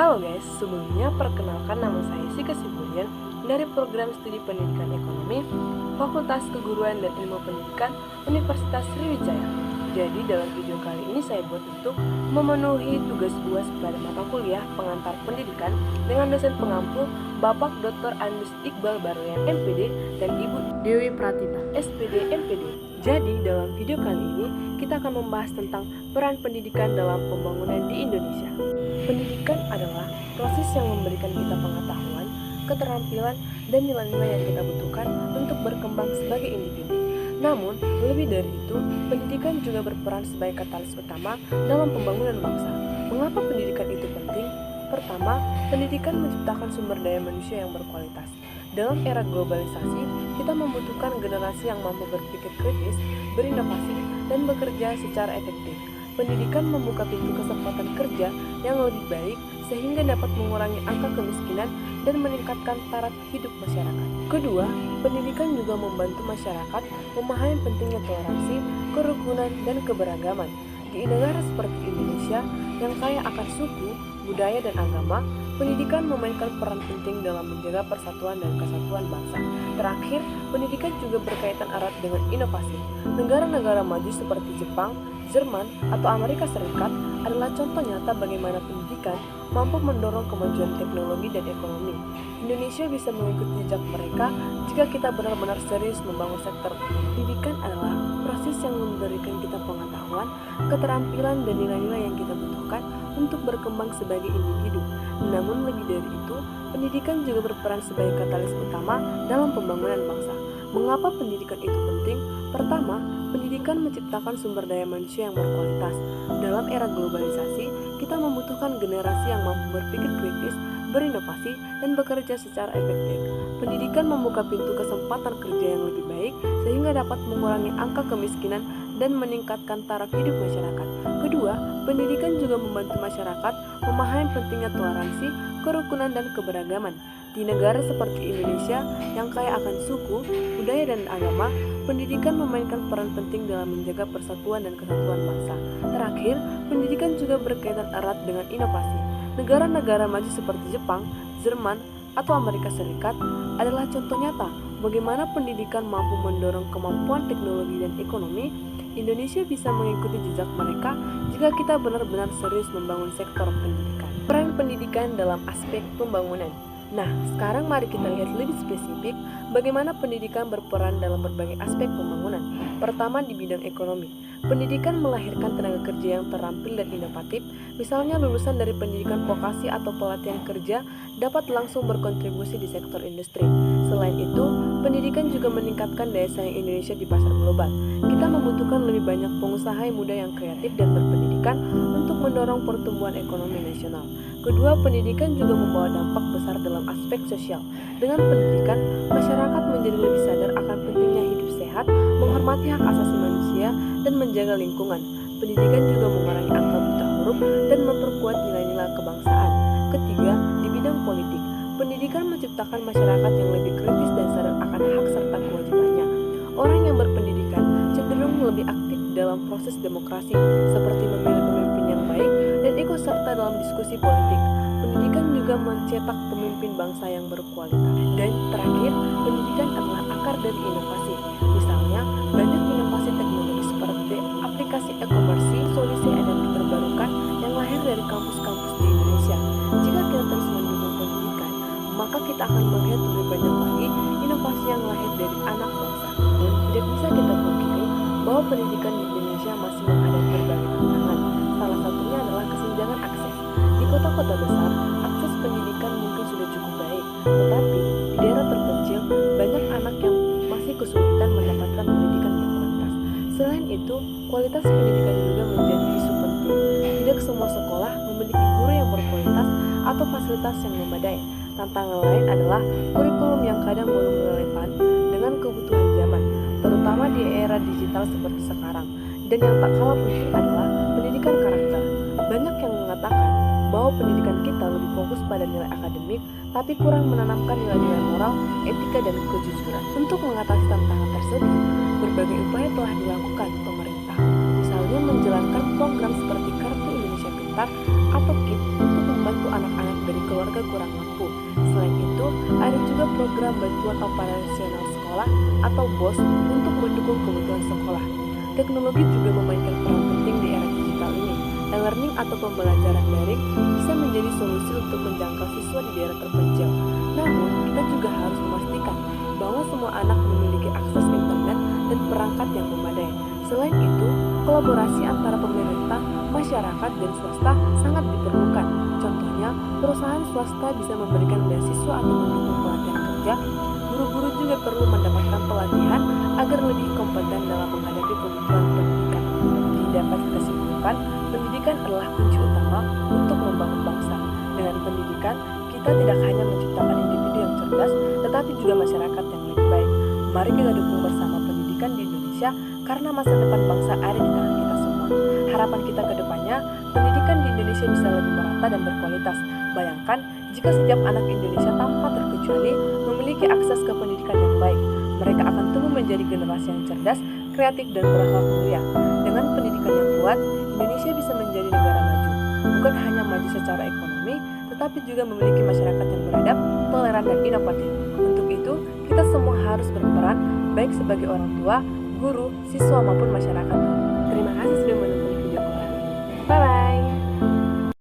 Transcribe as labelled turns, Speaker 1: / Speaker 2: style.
Speaker 1: Halo guys, sebelumnya perkenalkan nama saya Sika Sibulian dari Program Studi Pendidikan Ekonomi, Fakultas Keguruan dan Ilmu Pendidikan Universitas Sriwijaya. Jadi dalam video kali ini saya buat untuk memenuhi tugas UAS pada mata kuliah pengantar pendidikan dengan dosen pengampu Bapak Dr. Andus Iqbal Baroyan MPD dan Ibu Dewi Pratita SPD MPD. Jadi dalam video kali ini kita akan membahas tentang peran pendidikan dalam pembangunan di Indonesia. Pendidikan adalah proses yang memberikan kita pengetahuan, keterampilan, dan nilai-nilai yang kita butuhkan untuk berkembang sebagai individu. Namun, lebih dari itu, pendidikan juga berperan sebagai katalis utama dalam pembangunan bangsa. Mengapa pendidikan itu penting? Pertama, pendidikan menciptakan sumber daya manusia yang berkualitas. Dalam era globalisasi, kita membutuhkan generasi yang mampu berpikir kritis, berinovasi, dan bekerja secara efektif. Pendidikan membuka pintu kesempatan kerja yang lebih baik sehingga dapat mengurangi angka kemiskinan dan meningkatkan taraf hidup masyarakat. Kedua, pendidikan juga membantu masyarakat memahami pentingnya toleransi, kerukunan, dan keberagaman. Di negara seperti Indonesia yang kaya akan suku, budaya, dan agama, pendidikan memainkan peran penting dalam menjaga persatuan dan kesatuan bangsa. Terakhir, pendidikan juga berkaitan erat dengan inovasi. Negara-negara maju seperti Jepang, Jerman, atau Amerika Serikat adalah contoh nyata bagaimana pendidikan mampu mendorong kemajuan teknologi dan ekonomi. Indonesia bisa mengikuti jejak mereka jika kita benar-benar serius membangun sektor pendidikan adalah proses yang memberikan kita pengetahuan, keterampilan, dan nilai-nilai yang kita butuhkan untuk berkembang sebagai individu. Namun lebih dari itu, pendidikan juga berperan sebagai katalis utama dalam pembangunan bangsa. Mengapa pendidikan itu penting? Pertama, pendidikan menciptakan sumber daya manusia yang berkualitas. Dalam era globalisasi, kita membutuhkan generasi yang mampu berpikir kritis, berinovasi, dan bekerja secara efektif. Pendidikan membuka pintu kesempatan kerja yang lebih baik sehingga dapat mengurangi angka kemiskinan dan meningkatkan taraf hidup masyarakat. Kedua, pendidikan juga membantu masyarakat memahami pentingnya toleransi, kerukunan, dan keberagaman. Di negara seperti Indonesia yang kaya akan suku, budaya, dan agama, pendidikan memainkan peran penting dalam menjaga persatuan dan kesatuan bangsa. Terakhir, pendidikan juga berkaitan erat dengan inovasi. Negara-negara maju seperti Jepang, Jerman, atau Amerika Serikat adalah contoh nyata bagaimana pendidikan mampu mendorong kemampuan teknologi dan ekonomi. Indonesia bisa mengikuti jejak mereka jika kita benar-benar serius membangun sektor pendidikan. Peran pendidikan dalam aspek pembangunan. Nah, sekarang mari kita lihat lebih spesifik bagaimana pendidikan berperan dalam berbagai aspek pembangunan. Pertama, di bidang ekonomi. Pendidikan melahirkan tenaga kerja yang terampil dan inovatif. Misalnya lulusan dari pendidikan vokasi atau pelatihan kerja dapat langsung berkontribusi di sektor industri. Selain itu, pendidikan juga meningkatkan daya saing Indonesia di pasar global. Kita membutuhkan lebih banyak pengusaha muda yang kreatif dan berpendidikan untuk mendorong pertumbuhan ekonomi nasional. Kedua, pendidikan juga membawa dampak besar dalam aspek sosial. Dengan pendidikan, masyarakat menjadi lebih sadar akan pentingnya hidup sehat, menghormati hak asasi manusia, dan menjaga lingkungan. Pendidikan juga mengurangi angka buta huruf dan memperkuat nilai-nilai kebangsaan. Ketiga, di bidang politik, pendidikan menciptakan masyarakat yang lebih kritis dan sadar akan hak serta kewajibannya. Orang yang berpendidikan cenderung lebih aktif dalam proses demokrasi, seperti memilih pemimpin yang baik dan ikut serta dalam diskusi politik. Pendidikan juga mencetak pemimpin bangsa yang berkualitas. Dan terakhir, pendidikan adalah akar dari inovasi. Misalnya, banyak inovasi teknologi seperti aplikasi e-commerce, solusi energi terbarukan yang lahir dari kampus-kampus di Indonesia. Jika kita terus mendukung pendidikan, maka kita akan melihat lebih banyak lagi inovasi yang lahir dari anak bangsa. Dan tidak bisa kita pungkiri bahwa pendidikan di Indonesia masih menghadapi berbagai tantangan. Salah satunya adalah kesenjangan akses. Di kota-kota besar, akses pendidikan mungkin sudah cukup baik, tetapi di daerah terpencil, banyak anak yang masih kesulitan mendapatkan pendidikan berkualitas. Selain itu, kualitas pendidikan juga menjadi isu penting. Tidak semua sekolah memiliki guru yang berkualitas atau fasilitas yang memadai. Tantangan lain adalah kurikulum yang kadang belum relevan dengan kebutuhan zaman, terutama di era digital seperti sekarang. Dan yang tak kalah penting adalah pendidikan karakter. Banyak yang mengatakan bahwa pendidikan kita lebih fokus pada nilai akademik, tapi kurang menanamkan nilai-nilai moral, etika, dan kejujuran. Untuk mengatasi tantangan tersebut, berbagai upaya telah dilakukan pemerintah, misalnya menjalankan program seperti Kartu Indonesia Pintar atau KIP untuk membantu anak-anak dari keluarga kurang mampu. Selain itu, ada juga program bantuan operasional sekolah atau BOS untuk mendukung kebutuhan sekolah. Teknologi juga memainkan peran penting di era digital ini. E-learning atau pembelajaran daring bisa menjadi solusi untuk menjangkau siswa di daerah terpencil. Namun, kita juga harus memastikan bahwa semua anak memiliki akses internet dan perangkat yang memadai. Selain itu, kolaborasi antara pemerintah, masyarakat, dan swasta sangat diperlukan. Contohnya, perusahaan swasta bisa memberikan beasiswa atau mendukung pelatihan kerja. Guru-guru juga perlu mendapatkan pelatihan agar lebih kompeten dalam menghadapi kebutuhan pendidikan. Dapat kita simpulkan, pendidikan adalah kunci utama untuk membangun bangsa. Dengan pendidikan, kita tidak hanya menciptakan individu yang cerdas, tetapi juga masyarakat yang lebih baik. Mari kita dukung bersama pendidikan di Indonesia, karena masa depan bangsa ada di tangan kita semua. Harapan kita ke depannya, pendidikan di Indonesia bisa lebih merata dan berkualitas. Bayangkan, jika setiap anak Indonesia tanpa terkecuali memiliki akses ke pendidikan yang baik, mereka akan tumbuh menjadi generasi yang cerdas, kreatif, dan berakhlak mulia. Dengan pendidikan yang kuat, Indonesia bisa menjadi negara maju. Bukan hanya maju secara ekonomi, tetapi juga memiliki masyarakat yang beradab, toleran, dan inovatif. Untuk itu, kita semua harus berperan, baik sebagai orang tua, guru, siswa, maupun masyarakat. Terima kasih sudah menonton video kami. Bye-bye!